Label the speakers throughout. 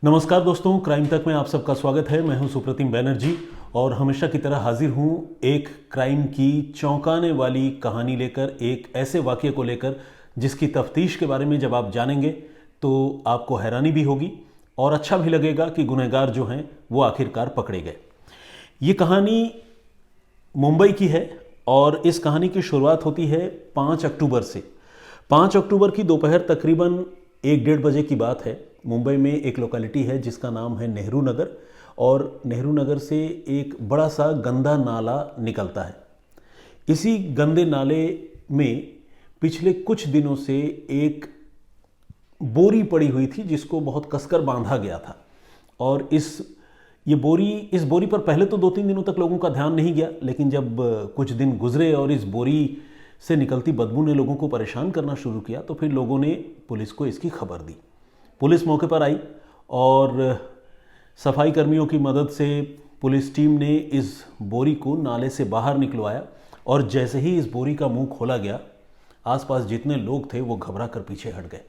Speaker 1: नमस्कार दोस्तों, क्राइम तक में आप सबका स्वागत है। मैं हूं सुप्रतिम बैनर्जी और हमेशा की तरह हाजिर हूं एक क्राइम की चौंकाने वाली कहानी लेकर, एक ऐसे वाकये को लेकर जिसकी तफ्तीश के बारे में जब आप जानेंगे तो आपको हैरानी भी होगी और अच्छा भी लगेगा कि गुनहगार जो हैं वो आखिरकार पकड़े गए। ये कहानी मुंबई की है और इस कहानी की शुरुआत होती है 5 अक्टूबर से। 5 अक्टूबर की दोपहर तकरीबन 1-1:30 बजे की बात है। मुंबई में एक लोकेलिटी है जिसका नाम है नेहरू नगर और नेहरू नगर से एक बड़ा सा गंदा नाला निकलता है। इसी गंदे नाले में पिछले कुछ दिनों से एक बोरी पड़ी हुई थी जिसको बहुत कसकर बांधा गया था और इस बोरी पर पहले तो 2-3 दिनों तक लोगों का ध्यान नहीं गया, लेकिन जब कुछ दिन गुजरे और इस बोरी से निकलती बदबू ने लोगों को परेशान करना शुरू किया तो फिर लोगों ने पुलिस को इसकी खबर दी। पुलिस मौके पर आई और सफाई कर्मियों की मदद से पुलिस टीम ने इस बोरी को नाले से बाहर निकलवाया और जैसे ही इस बोरी का मुंह खोला गया, आसपास जितने लोग थे वो घबरा कर पीछे हट गए।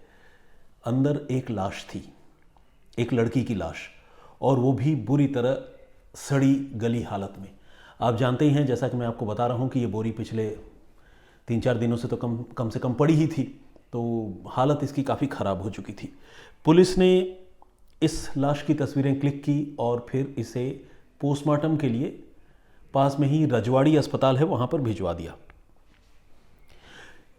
Speaker 1: अंदर एक लाश थी, एक लड़की की लाश, और वो भी बुरी तरह सड़ी गली हालत में। आप जानते ही हैं, जैसा कि मैं आपको बता रहा हूँ कि ये बोरी पिछले 3-4 दिनों से तो कम से कम पड़ी ही थी, तो हालत इसकी काफ़ी ख़राब हो चुकी थी। पुलिस ने इस लाश की तस्वीरें क्लिक की और फिर इसे पोस्टमार्टम के लिए पास में ही रजवाड़ी अस्पताल है वहाँ पर भिजवा दिया।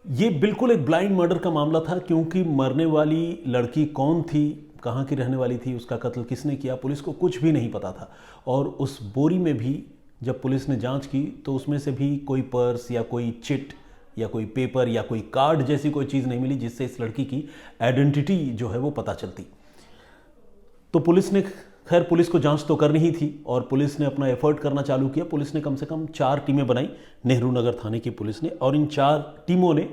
Speaker 1: ये बिल्कुल एक ब्लाइंड मर्डर का मामला था, क्योंकि मरने वाली लड़की कौन थी, कहाँ की रहने वाली थी, उसका कत्ल किसने किया, पुलिस को कुछ भी नहीं पता था। और उस बोरी में भी जब पुलिस ने जांच की तो उसमें से भी कोई पर्स या कोई चिट या कोई पेपर या कोई कार्ड जैसी कोई चीज़ नहीं मिली जिससे इस लड़की की आइडेंटिटी जो है वो पता चलती। तो पुलिस को जांच तो करनी ही थी और पुलिस ने अपना एफर्ट करना चालू किया। पुलिस ने कम से कम 4 टीमें बनाई, नेहरू नगर थाने की पुलिस ने, और इन 4 टीमों ने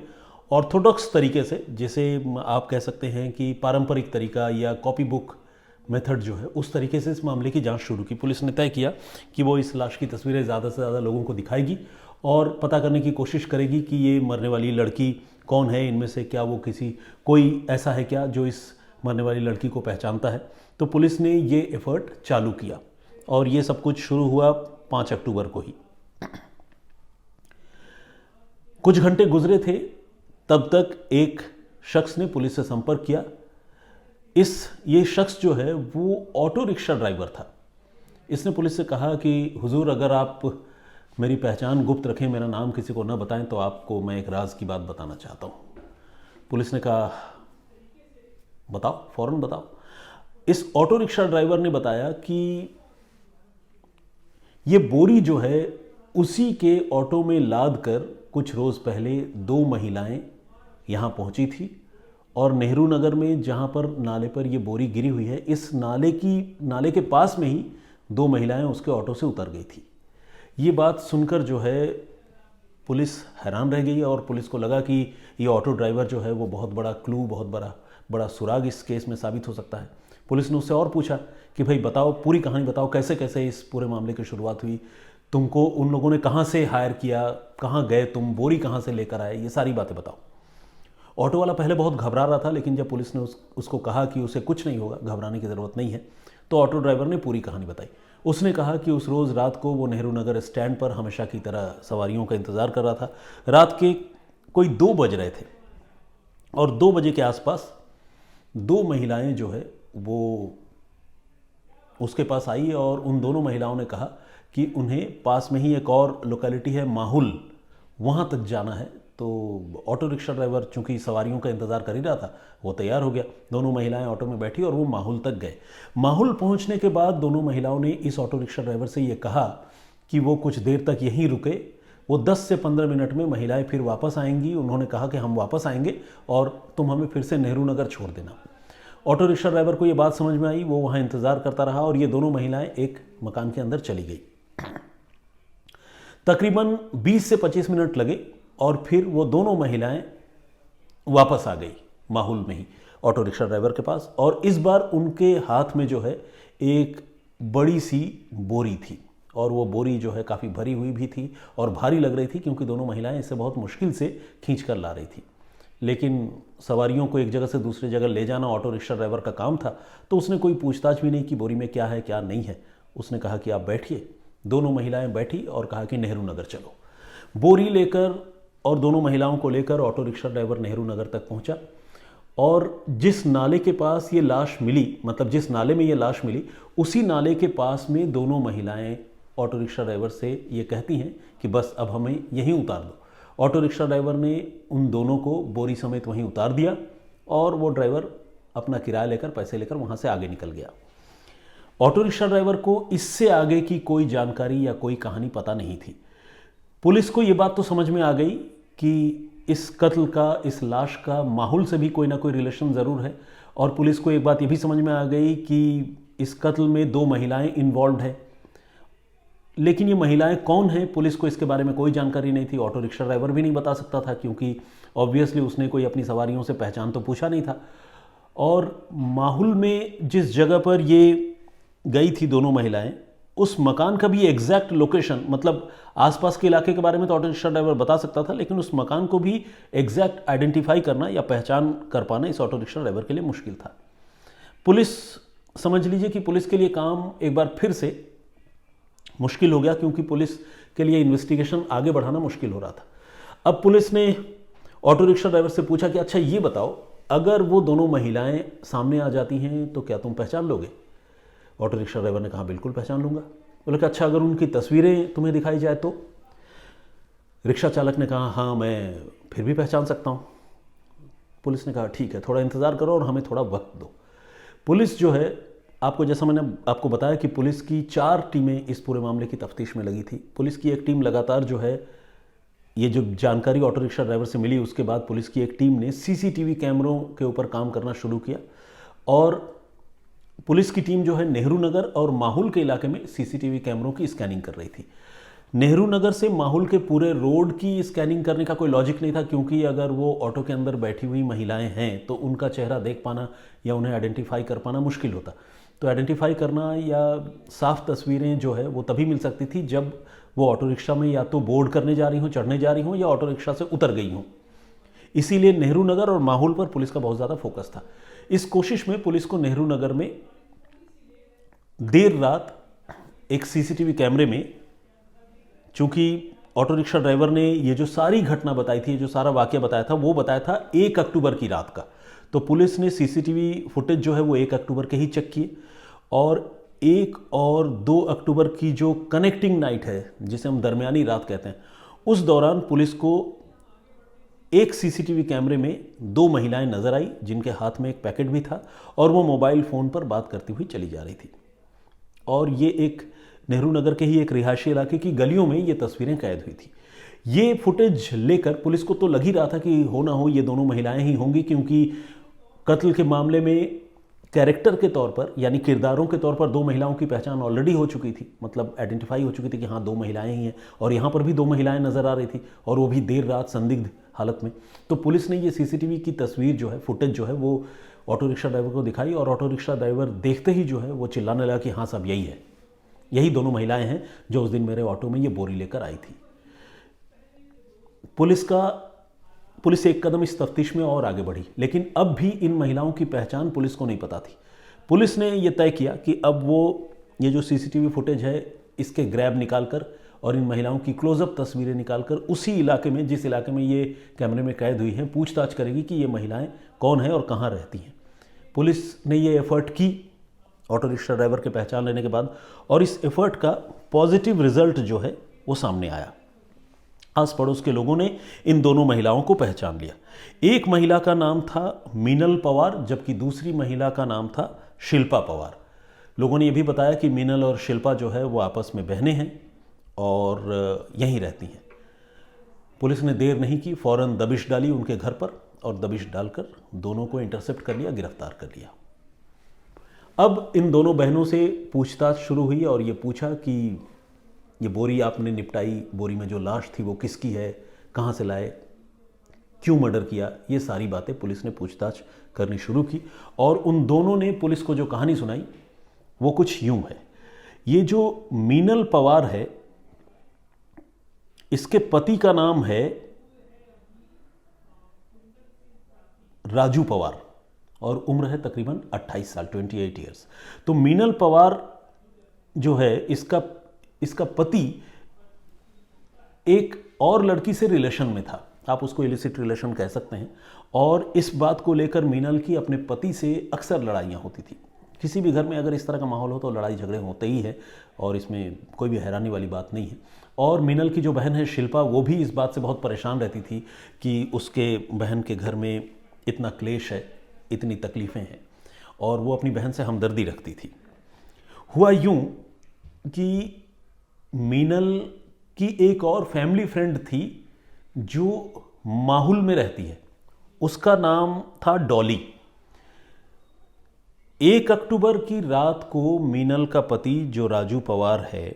Speaker 1: ऑर्थोडॉक्स तरीके से, जिसे आप कह सकते हैं कि पारंपरिक तरीका या कॉपी बुक मेथड जो है, उस तरीके से इस मामले की जांच शुरू की। पुलिस ने तय किया कि वो इस लाश की तस्वीरें ज़्यादा से ज़्यादा लोगों को दिखाएगी और पता करने की कोशिश करेगी कि ये मरने वाली लड़की कौन है, इनमें से क्या वो कोई ऐसा है क्या जो इस मरने वाली लड़की को पहचानता है। तो पुलिस ने ये एफर्ट चालू किया और ये सब कुछ शुरू हुआ 5 अक्टूबर को ही। कुछ घंटे गुजरे थे तब तक एक शख्स ने पुलिस से संपर्क किया। ये शख्स जो है वो ऑटो रिक्शा ड्राइवर था। इसने पुलिस से कहा कि हुजूर, अगर आप मेरी पहचान गुप्त रखें, मेरा नाम किसी को न बताएं, तो आपको मैं एक राज की बात बताना चाहता हूं। पुलिस ने कहा बताओ, फौरन बताओ। इस ऑटो रिक्शा ड्राइवर ने बताया कि ये बोरी जो है उसी के ऑटो में लाद कर कुछ रोज पहले 2 महिलाएं यहां पहुंची थी और नेहरू नगर में जहां पर नाले पर ये बोरी गिरी हुई है, इस नाले के पास में ही 2 महिलाएं उसके ऑटो से उतर गई थी। ये बात सुनकर जो है पुलिस हैरान रह गई और पुलिस को लगा कि ये ऑटो ड्राइवर जो है वो बहुत बड़ा क्लू, बहुत बड़ा सुराग इस केस में साबित हो सकता है। पुलिस ने उससे और पूछा कि भाई बताओ, पूरी कहानी बताओ, कैसे कैसे इस पूरे मामले की शुरुआत हुई, तुमको उन लोगों ने कहाँ से हायर किया, कहाँ गए तुम, बोरी कहाँ से लेकर आए, ये सारी बातें बताओ। ऑटो वाला पहले बहुत घबरा रहा था, लेकिन जब पुलिस ने उसको कहा कि उसे कुछ नहीं होगा, घबराने की ज़रूरत नहीं है, तो ऑटो ड्राइवर ने पूरी कहानी बताई। उसने कहा कि उस रोज़ रात को वो नेहरू नगर स्टैंड पर हमेशा की तरह सवारियों का इंतज़ार कर रहा था। रात के कोई 2 बज रहे थे और 2 बजे के आसपास 2 महिलाएं जो है वो उसके पास आई और उन दोनों महिलाओं ने कहा कि उन्हें पास में ही एक और लोकेलिटी है माहुल, वहाँ तक जाना है। तो ऑटो रिक्शा ड्राइवर चूंकि सवारियों का इंतज़ार कर ही रहा था, वो तैयार हो गया। दोनों महिलाएं ऑटो में बैठी और वो माहुल तक गए। माहुल पहुंचने के बाद दोनों महिलाओं ने इस ऑटो रिक्शा ड्राइवर से ये कहा कि वो कुछ देर तक यहीं रुके, वो 10 से 15 मिनट में महिलाएं फिर वापस आएंगी। उन्होंने कहा कि हम वापस आएंगे और तुम हमें फिर से नेहरू नगर छोड़ देना। ऑटो रिक्शा ड्राइवर को ये बात समझ में आई, वो वहाँ इंतज़ार करता रहा और ये दोनों महिलाएं एक मकान के अंदर चली गई। तकरीबन 20 से 25 मिनट लगे और फिर वो दोनों महिलाएं वापस आ गई माहौल में ही ऑटो रिक्शा ड्राइवर के पास, और इस बार उनके हाथ में जो है एक बड़ी सी बोरी थी और वो बोरी जो है काफ़ी भरी हुई भी थी और भारी लग रही थी, क्योंकि दोनों महिलाएं इसे बहुत मुश्किल से खींच कर ला रही थी। लेकिन सवारियों को एक जगह से दूसरी जगह ले जाना ऑटो रिक्शा ड्राइवर का काम था, तो उसने कोई पूछताछ भी नहीं की बोरी में क्या है क्या नहीं है। उसने कहा कि आप बैठिए। दोनों महिलाएं बैठी और कहा कि नेहरू नगर चलो। बोरी लेकर और दोनों महिलाओं को लेकर auto rickshaw driver Nehru Nagar तक पहुंचा और जिस नाले के पास ये लाश मिली, मतलब जिस नाले में ये लाश मिली, उसी नाले के पास में दोनों महिलाएं ऑटो रिक्शा ड्राइवर से ये कहती हैं कि बस अब हमें यहीं उतार दो। ऑटो रिक्शा ड्राइवर ने उन दोनों को बोरी समेत वहीं उतार दिया और वो ड्राइवर अपना किराया लेकर, पैसे लेकर वहाँ से आगे निकल गया। ऑटो रिक्शा ड्राइवर को इससे आगे की कोई जानकारी या कोई कहानी पता नहीं थी। पुलिस को ये बात तो समझ में आ गई कि इस कत्ल का, इस लाश का माहौल से भी कोई ना कोई रिलेशन ज़रूर है, और पुलिस को एक बात ये भी समझ में आ गई कि इस कत्ल में 2 महिलाएं इन्वॉल्व हैं। लेकिन ये महिलाएं कौन हैं, पुलिस को इसके बारे में कोई जानकारी नहीं थी। ऑटो रिक्शा ड्राइवर भी नहीं बता सकता था क्योंकि ऑब्वियसली उसने कोई अपनी सवारियों से पहचान तो पूछा नहीं था। और माहौल में जिस जगह पर ये गई थी दोनों महिलाएं, उस मकान का भी एग्जैक्ट लोकेशन, मतलब आसपास के इलाके के बारे में तो ऑटो रिक्शा ड्राइवर बता सकता था, लेकिन उस मकान को भी एग्जैक्ट आइडेंटिफाई करना या पहचान कर पाना इस ऑटो रिक्शा ड्राइवर के लिए मुश्किल था। पुलिस, समझ लीजिए कि पुलिस के लिए काम एक बार फिर से मुश्किल हो गया, क्योंकि पुलिस के लिए इन्वेस्टिगेशन आगे बढ़ाना मुश्किल हो रहा था। अब पुलिस ने ऑटो रिक्शा ड्राइवर से पूछा कि अच्छा ये बताओ, अगर वो दोनों महिलाएं सामने आ जाती हैं तो क्या तुम पहचान लोगे? ऑटो रिक्शा ड्राइवर ने कहा बिल्कुल पहचान लूंगा। बोले कि अच्छा, अगर उनकी तस्वीरें तुम्हें दिखाई जाए तो? रिक्शा चालक ने कहा हाँ, मैं फिर भी पहचान सकता हूँ। पुलिस ने कहा ठीक है, थोड़ा इंतज़ार करो और हमें थोड़ा वक्त दो। पुलिस जो है, आपको जैसा मैंने आपको बताया कि पुलिस की 4 टीमें इस पूरे मामले की तफ्तीश में लगी थी। पुलिस की एक टीम लगातार जो है, ये जो जानकारी ऑटो रिक्शा ड्राइवर से मिली उसके बाद पुलिस की एक टीम ने सीसीटीवी कैमरों के ऊपर काम करना शुरू किया और पुलिस की टीम जो है नेहरू नगर और माहौल के इलाके में सीसीटीवी कैमरों की स्कैनिंग कर रही थी। नेहरू नगर से माहौल के पूरे रोड की स्कैनिंग करने का कोई लॉजिक नहीं था, क्योंकि अगर वो ऑटो के अंदर बैठी हुई महिलाएं हैं तो उनका चेहरा देख पाना या उन्हें आइडेंटिफाई कर पाना मुश्किल होता। तो आइडेंटिफाई करना या साफ तस्वीरें जो है वो तभी मिल सकती थी जब वो ऑटो रिक्शा में या तो बोर्ड करने जा रही हों, चढ़ने जा रही हों, या ऑटो रिक्शा से उतर गई हों। इसीलिए नेहरू नगर और माहौल पर पुलिस का बहुत ज़्यादा फोकस था। इस कोशिश में पुलिस को नेहरू नगर में देर रात एक सीसीटीवी कैमरे में, चूंकि ऑटो रिक्शा ड्राइवर ने ये जो सारी घटना बताई थी, जो सारा वाकया बताया था, वो बताया था 1 अक्टूबर की रात का, तो पुलिस ने सीसीटीवी फुटेज जो है वो 1 अक्टूबर के ही चेक किए और 1 और 2 अक्टूबर की जो कनेक्टिंग नाइट है, जिसे हम दरमियानी रात कहते हैं, उस दौरान पुलिस को एक सीसीटीवी कैमरे में 2 महिलाएं नजर आई जिनके हाथ में एक पैकेट भी था और वो मोबाइल फ़ोन पर बात करती हुई चली जा रही थी। और ये एक नेहरू नगर के ही एक रिहायशी इलाके की गलियों में ये तस्वीरें कैद हुई थी। ये फुटेज लेकर पुलिस को तो लग ही रहा था कि हो ना हो ये दोनों महिलाएं ही होंगी, क्योंकि कत्ल के मामले में कैरेक्टर के तौर पर, यानी किरदारों के तौर पर 2 महिलाओं की पहचान ऑलरेडी हो चुकी थी, मतलब आइडेंटिफाई हो चुकी थी कि हाँ 2 महिलाएं ही हैं, और यहाँ पर भी 2 महिलाएं नजर आ रही थी और वो भी देर रात संदिग्ध हालत में। तो पुलिस ने ये सीसीटीवी की तस्वीर जो है, फुटेज जो है, वो ऑटो रिक्शा ड्राइवर को दिखाई और ऑटो रिक्शा ड्राइवर देखते ही जो है वो चिल्लाने लगा कि हाँ साहब यही है, यही दोनों महिलाएं हैं जो उस दिन मेरे ऑटो में ये बोरी लेकर आई थी। पुलिस एक कदम इस तफ्तीश में और आगे बढ़ी, लेकिन अब भी इन महिलाओं की पहचान पुलिस को नहीं पता थी। पुलिस ने यह तय किया कि अब वो ये जो सीसीटीवी फुटेज है इसके ग्रैब निकालकर और इन महिलाओं की क्लोजअप तस्वीरें निकालकर उसी इलाके में, जिस इलाके में ये कैमरे में कैद हुई हैं, पूछताछ करेगी कि ये महिलाएं कौन हैं और कहाँ रहती हैं। पुलिस ने ये एफर्ट की ऑटो रिक्शा ड्राइवर के पहचान लेने के बाद, और इस एफर्ट का पॉजिटिव रिजल्ट जो है वो सामने आया। आस पड़ोस के लोगों ने इन दोनों महिलाओं को पहचान लिया। एक महिला का नाम था मीनल पवार, जबकि दूसरी महिला का नाम था शिल्पा पवार। लोगों ने यह भी बताया कि मीनल और शिल्पा जो है वो आपस में बहनें हैं और यहीं रहती हैं। पुलिस ने देर नहीं की, फौरन दबिश डाली उनके घर पर और दबिश डालकर दोनों को इंटरसेप्ट कर लिया, गिरफ्तार कर लिया। अब इन दोनों बहनों से पूछताछ शुरू हुई और ये पूछा कि ये बोरी आपने निपटाई, बोरी में जो लाश थी वो किसकी है, कहाँ से लाए, क्यों मर्डर किया, ये सारी बातें पुलिस ने पूछताछ करनी शुरू की। और उन दोनों ने पुलिस को जो कहानी सुनाई वो कुछ यूं है। ये जो मीनल पवार है, इसके पति का नाम है राजू पवार और उम्र है तकरीबन 28 साल, 28 ईयर्स। तो मीनल पवार जो है इसका पति एक और लड़की से रिलेशन में था, आप उसको इलिसिट रिलेशन कह सकते हैं। और इस बात को लेकर मीनल की अपने पति से अक्सर लड़ाइयाँ होती थी। किसी भी घर में अगर इस तरह का माहौल हो तो लड़ाई झगड़े होते ही है, और इसमें कोई भी हैरानी वाली बात नहीं है। और मीनल की जो बहन है शिल्पा, वो भी इस बात से बहुत परेशान रहती थी कि उसके बहन के घर में इतना क्लेश है, इतनी तकलीफ़ें हैं, और वो अपनी बहन से हमदर्दी रखती थी। हुआ यूं कि मीनल की एक और फैमिली फ्रेंड थी जो माहुल में रहती है, उसका नाम था डॉली। 1 अक्टूबर की रात को मीनल का पति जो राजू पवार है,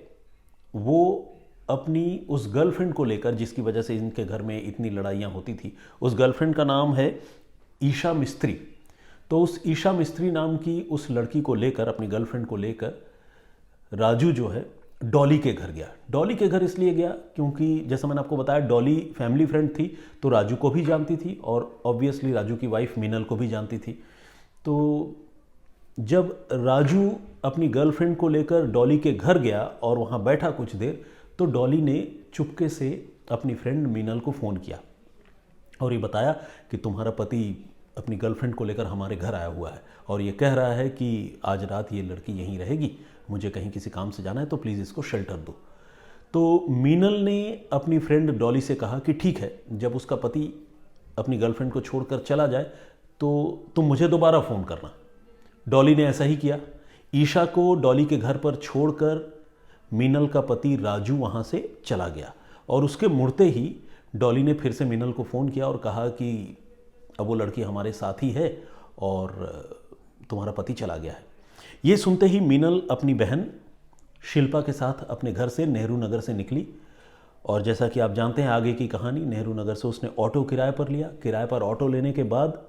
Speaker 1: वो अपनी उस गर्लफ्रेंड को लेकर, जिसकी वजह से इनके घर में इतनी लड़ाइयाँ होती थी, उस गर्लफ्रेंड का नाम है ईशा मिस्त्री। तो उस ईशा मिस्त्री नाम की उस लड़की को लेकर, अपनी गर्लफ्रेंड को लेकर, राजू जो है डॉली के घर गया। डॉली के घर इसलिए गया क्योंकि जैसा मैंने आपको बताया, डॉली फैमिली फ्रेंड थी, तो राजू को भी जानती थी और ऑब्वियसली राजू की वाइफ मीनल को भी जानती थी। तो जब राजू अपनी गर्लफ्रेंड को लेकर डॉली के घर गया और वहाँ बैठा कुछ देर, तो डॉली ने चुपके से अपनी फ्रेंड मीनल को फ़ोन किया और ये बताया कि तुम्हारा पति अपनी गर्लफ्रेंड को लेकर हमारे घर आया हुआ है और ये कह रहा है कि आज रात ये लड़की यहीं रहेगी, मुझे कहीं किसी काम से जाना है, तो प्लीज़ इसको शेल्टर दो। तो मीनल ने अपनी फ्रेंड डॉली से कहा कि ठीक है, जब उसका पति अपनी गर्लफ्रेंड को छोड़कर चला जाए तो तुम मुझे दोबारा फ़ोन करना। डॉली ने ऐसा ही किया। ईशा को डॉली के घर पर छोड़कर मीनल का पति राजू वहाँ से चला गया और उसके मुड़ते ही डॉली ने फिर से मीनल को फ़ोन किया और कहा कि अब वो लड़की हमारे साथ ही है और तुम्हारा पति चला गया है। ये सुनते ही मीनल अपनी बहन शिल्पा के साथ अपने घर से नेहरू नगर से निकली और जैसा कि आप जानते हैं आगे की कहानी, नेहरू नगर से उसने ऑटो किराए पर लिया। किराए पर ऑटो लेने के बाद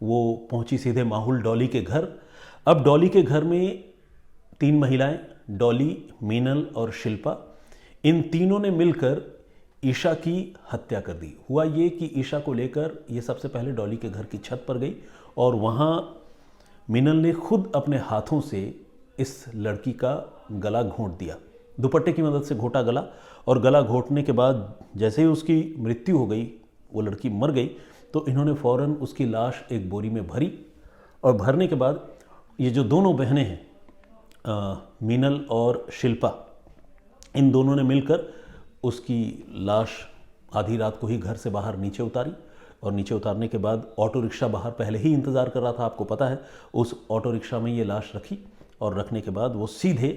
Speaker 1: वो पहुंची सीधे माहुल डॉली के घर। अब डॉली के घर में 3 महिलाएं, डॉली, मीनल और शिल्पा, इन तीनों ने मिलकर ईशा की हत्या कर दी। हुआ ये कि ईशा को लेकर ये सबसे पहले डॉली के घर की छत पर गई और वहाँ मीनल ने खुद अपने हाथों से इस लड़की का गला घोंट दिया। दुपट्टे की मदद से घोटा गला, और गला घोटने के बाद जैसे ही उसकी मृत्यु हो गई, वो लड़की मर गई, तो इन्होंने फ़ौरन उसकी लाश एक बोरी में भरी और भरने के बाद ये जो दोनों बहनें हैं, मीनल और शिल्पा, इन दोनों ने मिलकर उसकी लाश आधी रात को ही घर से बाहर नीचे उतारी और नीचे उतारने के बाद ऑटो रिक्शा बाहर पहले ही इंतज़ार कर रहा था, आपको पता है। उस ऑटो रिक्शा में ये लाश रखी और रखने के बाद वो सीधे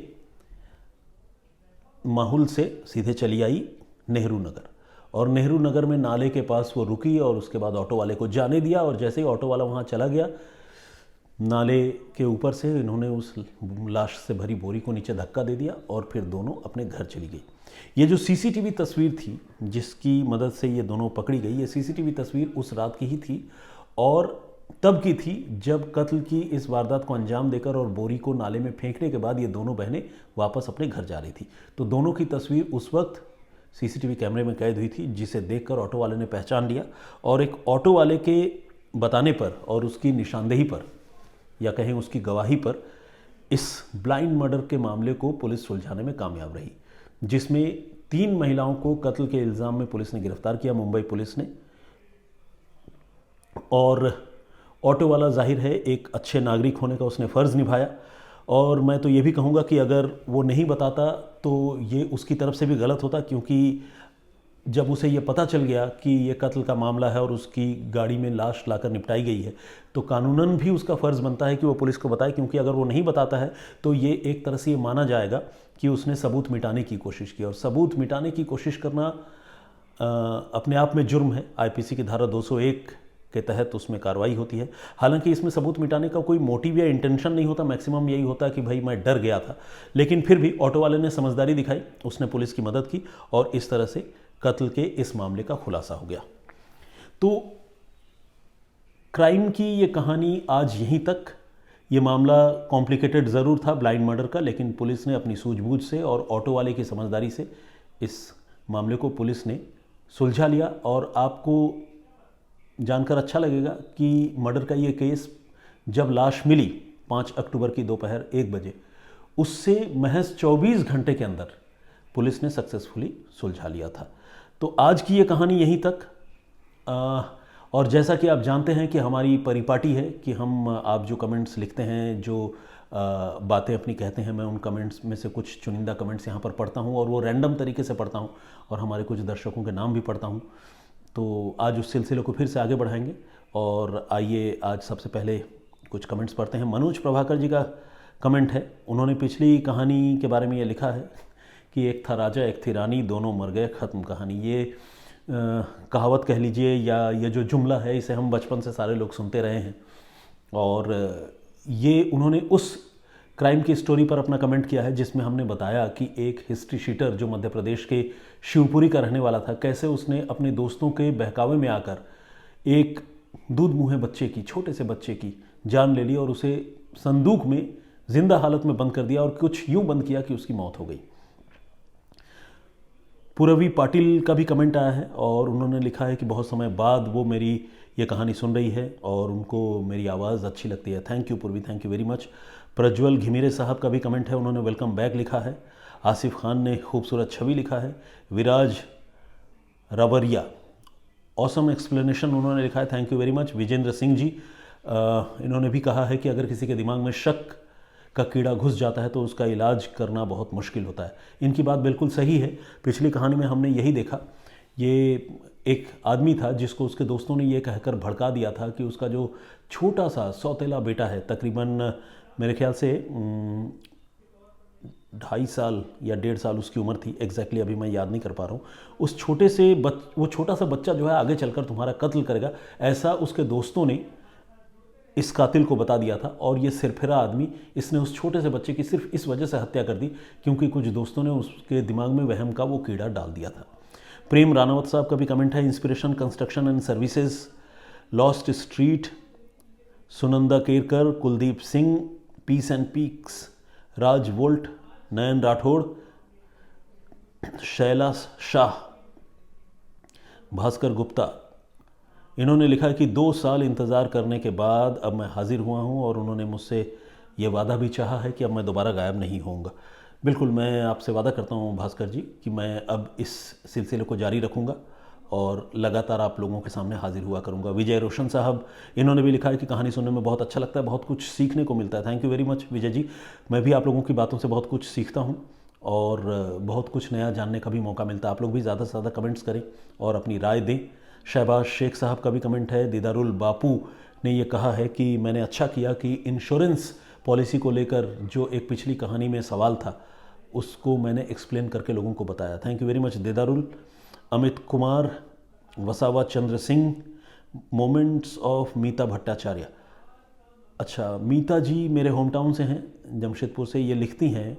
Speaker 1: माहुल से सीधे चली आई नेहरू नगर, और नेहरू नगर में नाले के पास वो रुकी और उसके बाद ऑटो वाले को जाने दिया। और जैसे ही ऑटो वाला वहाँ चला गया, नाले के ऊपर से इन्होंने उस लाश से भरी बोरी को नीचे धक्का दे दिया और फिर दोनों अपने घर चली गई। ये जो सीसीटीवी तस्वीर थी जिसकी मदद से ये दोनों पकड़ी गई, ये सीसीटीवी तस्वीर उस रात की ही थी और तब की थी जब कत्ल की इस वारदात को अंजाम देकर और बोरी को नाले में फेंकने के बाद ये दोनों बहनें वापस अपने घर जा रही थी। तो दोनों की तस्वीर उस वक्त सीसीटीवी कैमरे में कैद हुई थी, जिसे देखकर ऑटो वाले ने पहचान लिया और एक ऑटो वाले के बताने पर और उसकी निशानदेही पर, या कहें उसकी गवाही पर, इस ब्लाइंड मर्डर के मामले को पुलिस सुलझाने में कामयाब रही, जिसमें 3 महिलाओं को कत्ल के इल्ज़ाम में पुलिस ने गिरफ्तार किया, मुंबई पुलिस ने। और ऑटो वाला जाहिर है एक अच्छे नागरिक होने का उसने फ़र्ज़ निभाया, और मैं तो ये भी कहूँगा कि अगर वो नहीं बताता तो ये उसकी तरफ से भी गलत होता, क्योंकि जब उसे ये पता चल गया कि ये कत्ल का मामला है और उसकी गाड़ी में लाश लाकर निपटाई गई है, तो कानूनन भी उसका फ़र्ज़ बनता है कि वो पुलिस को बताए, क्योंकि अगर वो नहीं बताता है तो ये एक तरह से ये माना जाएगा कि उसने सबूत मिटाने की कोशिश की, और सबूत मिटाने की कोशिश करना अपने आप में जुर्म है। आईपीसी की धारा 201 के तहत उसमें कार्रवाई होती है। हालांकि इसमें सबूत मिटाने का कोई मोटिव या इंटेंशन नहीं होता, मैक्सिमम यही होता है कि भाई मैं डर गया था, लेकिन फिर भी ऑटो वाले ने समझदारी दिखाई, उसने पुलिस की मदद की और इस तरह से कत्ल के इस मामले का खुलासा हो गया। तो क्राइम की ये कहानी आज यहीं तक। ये मामला कॉम्प्लिकेटेड ज़रूर था ब्लाइंड मर्डर का, लेकिन पुलिस ने अपनी सूझबूझ से और ऑटो वाले की समझदारी से इस मामले को पुलिस ने सुलझा लिया। और आपको जानकर अच्छा लगेगा कि मर्डर का ये केस जब लाश मिली 5 अक्टूबर की दोपहर 1 बजे, उससे महज 24 घंटे के अंदर पुलिस ने सक्सेसफुली सुलझा लिया था। तो आज की ये कहानी यहीं तक। और जैसा कि आप जानते हैं कि हमारी परिपाटी है कि हम आप जो कमेंट्स लिखते हैं, जो बातें अपनी कहते हैं, मैं उन कमेंट्स में से कुछ चुनिंदा कमेंट्स यहाँ पर पढ़ता हूँ और वो रैंडम तरीके से पढ़ता हूँ और हमारे कुछ दर्शकों के नाम भी पढ़ता हूँ। तो आज उस सिलसिले को फिर से आगे बढ़ाएंगे और आइए आज सबसे पहले कुछ कमेंट्स पढ़ते हैं। मनोज प्रभाकर जी का कमेंट है। उन्होंने पिछली कहानी के बारे में ये लिखा है कि एक था राजा एक थी रानी, दोनों मर गए, ख़त्म कहानी। ये कहावत कह लीजिए या ये जो जुमला है इसे हम बचपन से सारे लोग सुनते रहे हैं। और ये उन्होंने उस क्राइम की स्टोरी पर अपना कमेंट किया है जिसमें हमने बताया कि एक हिस्ट्री शीटर जो मध्य प्रदेश के शिवपुरी का रहने वाला था, कैसे उसने अपने दोस्तों के बहकावे में आकर एक दूध मुँहे बच्चे की, छोटे से बच्चे की जान ले ली और उसे संदूक में जिंदा हालत में बंद कर दिया और कुछ यूं बंद किया कि उसकी मौत हो गई। पूरवी पाटिल का भी कमेंट आया है और उन्होंने लिखा है कि बहुत समय बाद वो मेरी ये कहानी सुन रही है और उनको मेरी आवाज़ अच्छी लगती है। थैंक यू पूर्वी, thank you very much. Prajwal Ghimire साहब का भी कमेंट है, उन्होंने वेलकम बैक लिखा है। आसिफ खान ने खूबसूरत छवि लिखा है। विराज रबरिया ऑसम एक्सप्लेनेशन उन्होंने लिखा है, thank you very much. Vijendra Singh ji इन्होंने भी कहा है कि अगर किसी के दिमाग में शक का कीड़ा घुस जाता है तो उसका इलाज करना बहुत मुश्किल होता है। इनकी बात बिल्कुल सही है। पिछली कहानी में हमने यही देखा, ये एक आदमी था जिसको उसके दोस्तों ने ये कहकर भड़का दिया था कि उसका जो छोटा सा सौतेला बेटा है, तकरीबन मेरे ख्याल से 2.5 साल या 1.5 साल उसकी उम्र थी, एग्जैक्टली अभी मैं याद नहीं कर पा रहा हूँ। उस छोटे से वो छोटा सा बच्चा जो है आगे चलकर तुम्हारा कत्ल करेगा, ऐसा उसके दोस्तों ने इस कातिल को बता दिया था। और ये सिरफिरा आदमी, इसने उस छोटे से बच्चे की सिर्फ इस वजह से हत्या कर दी क्योंकि कुछ दोस्तों ने उसके दिमाग में वहम का वो कीड़ा डाल दिया था। प्रेम रानावत साहब का भी कमेंट है। Inspiration construction and services, lost street, Sunanda Kerkar, Kuldeep Singh, peace and peaks, Raj volt, Nayan Rathod, Shaila Shah, Bhaskar Gupta, इन्होंने लिखा है कि 2 साल इंतज़ार करने के बाद अब मैं हाजिर हुआ हूँ और उन्होंने मुझसे ये वादा भी चाहा है कि अब मैं दोबारा गायब नहीं होऊंगा। बिल्कुल, मैं आपसे वादा करता हूँ भास्कर जी कि मैं अब इस सिलसिले को जारी रखूँगा और लगातार आप लोगों के सामने हाजिर हुआ करूँगा। विजय रोशन साहब, इन्होंने भी लिखा है कि कहानी सुनने में बहुत अच्छा लगता है, बहुत कुछ सीखने को मिलता है। Thank you very much Vijay ji. मैं भी आप लोगों की बातों से बहुत कुछ सीखता हूँ और बहुत कुछ नया जानने का भी मौका मिलता है। आप लोग भी ज़्यादा से ज़्यादा कमेंट्स करें और अपनी राय दें। शहबाज शेख साहब का भी कमेंट है। दीदारुल बापू ने ये कहा है कि मैंने अच्छा किया कि इंश्योरेंस पॉलिसी को लेकर जो एक पिछली कहानी में सवाल था उसको मैंने एक्सप्लेन करके लोगों को बताया। Thank you very much Didarul. Amit Kumar, Vasava Chandra Singh, moments of Mita Bhattacharya. अच्छा, मीता जी मेरे होम टाउन से हैं, जमशेदपुर से। ये लिखती हैं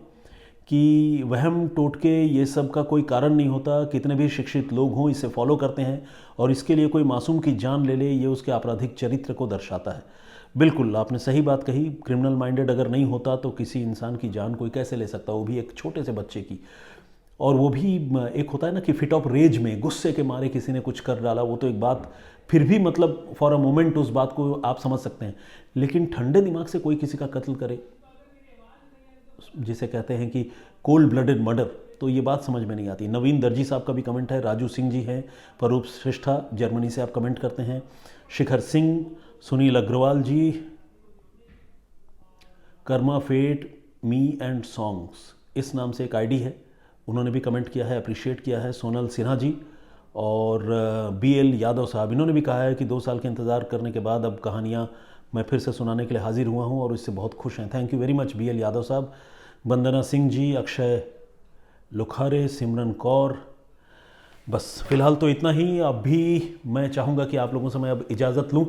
Speaker 1: कि वहम टोटके ये सब का कोई कारण नहीं होता, कितने भी शिक्षित लोग हों इसे फॉलो करते हैं और इसके लिए कोई मासूम की जान ले ले, ये उसके आपराधिक चरित्र को दर्शाता है। बिल्कुल आपने सही बात कही। क्रिमिनल माइंडेड अगर नहीं होता तो किसी इंसान की जान कोई कैसे ले सकता, वो भी एक छोटे से बच्चे की। और वो भी एक होता है ना कि फिट ऑफ रेज में, गुस्से के मारे किसी ने कुछ कर डाला, वो तो एक बात, फिर भी मतलब फॉर अ मोमेंट उस बात को आप समझ सकते हैं। लेकिन ठंडे दिमाग से कोई किसी का कत्ल करे, जिसे कहते हैं कि कोल्ड ब्लडेड मर्डर, तो ये बात समझ में नहीं आती। नवीन दर्जी साहब का भी कमेंट है। राजू सिंह जी हैं, परूप श्रेष्ठा जर्मनी से आप कमेंट करते हैं। Shikhar Singh, Sunil Agarwal ji, karma fate me and songs, इस नाम से एक आईडी है, उन्होंने भी कमेंट किया है, अप्रिशिएट किया है। सोनल सिन्हा जी और BL यादव साहब, इन्होंने भी कहा है कि 2 साल के इंतज़ार करने के बाद अब कहानियाँ मैं फिर से सुनाने के लिए हाजिर हुआ हूँ और इससे बहुत खुश हैं। Thank you very much BL Yadav साहब। वंदना सिंह जी, अक्षय लुखारे, सिमरन कौर, बस फ़िलहाल तो इतना ही। अब भी मैं चाहूँगा कि आप लोगों से मैं अब इजाज़त लूँ।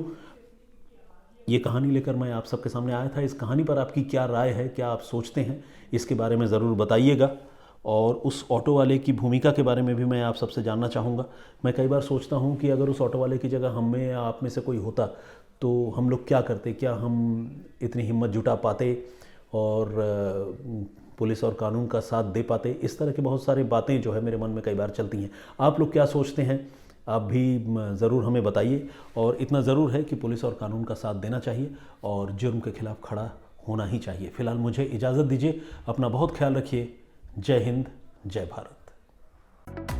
Speaker 1: ये कहानी लेकर मैं आप सबके सामने आया था। इस कहानी पर आपकी क्या राय है, क्या आप सोचते हैं, इसके बारे में ज़रूर बताइएगा। और उस ऑटो वाले की भूमिका के बारे में भी मैं आप सबसे जानना चाहूँगा। मैं कई बार सोचता हूँ कि अगर उस ऑटो वाले की जगह हम में या आप में से कोई होता तो हम लोग क्या करते, क्या हम इतनी हिम्मत जुटा पाते और पुलिस और कानून का साथ दे पाते। इस तरह की बहुत सारी बातें जो है मेरे मन में कई बार चलती हैं। आप लोग क्या सोचते हैं आप भी ज़रूर हमें बताइए। और इतना ज़रूर है कि पुलिस और कानून का साथ देना चाहिए और जुर्म के खिलाफ खड़ा होना ही चाहिए। फिलहाल मुझे इजाज़त दीजिए, अपना बहुत ख्याल रखिए। जय हिंद, जय भारत।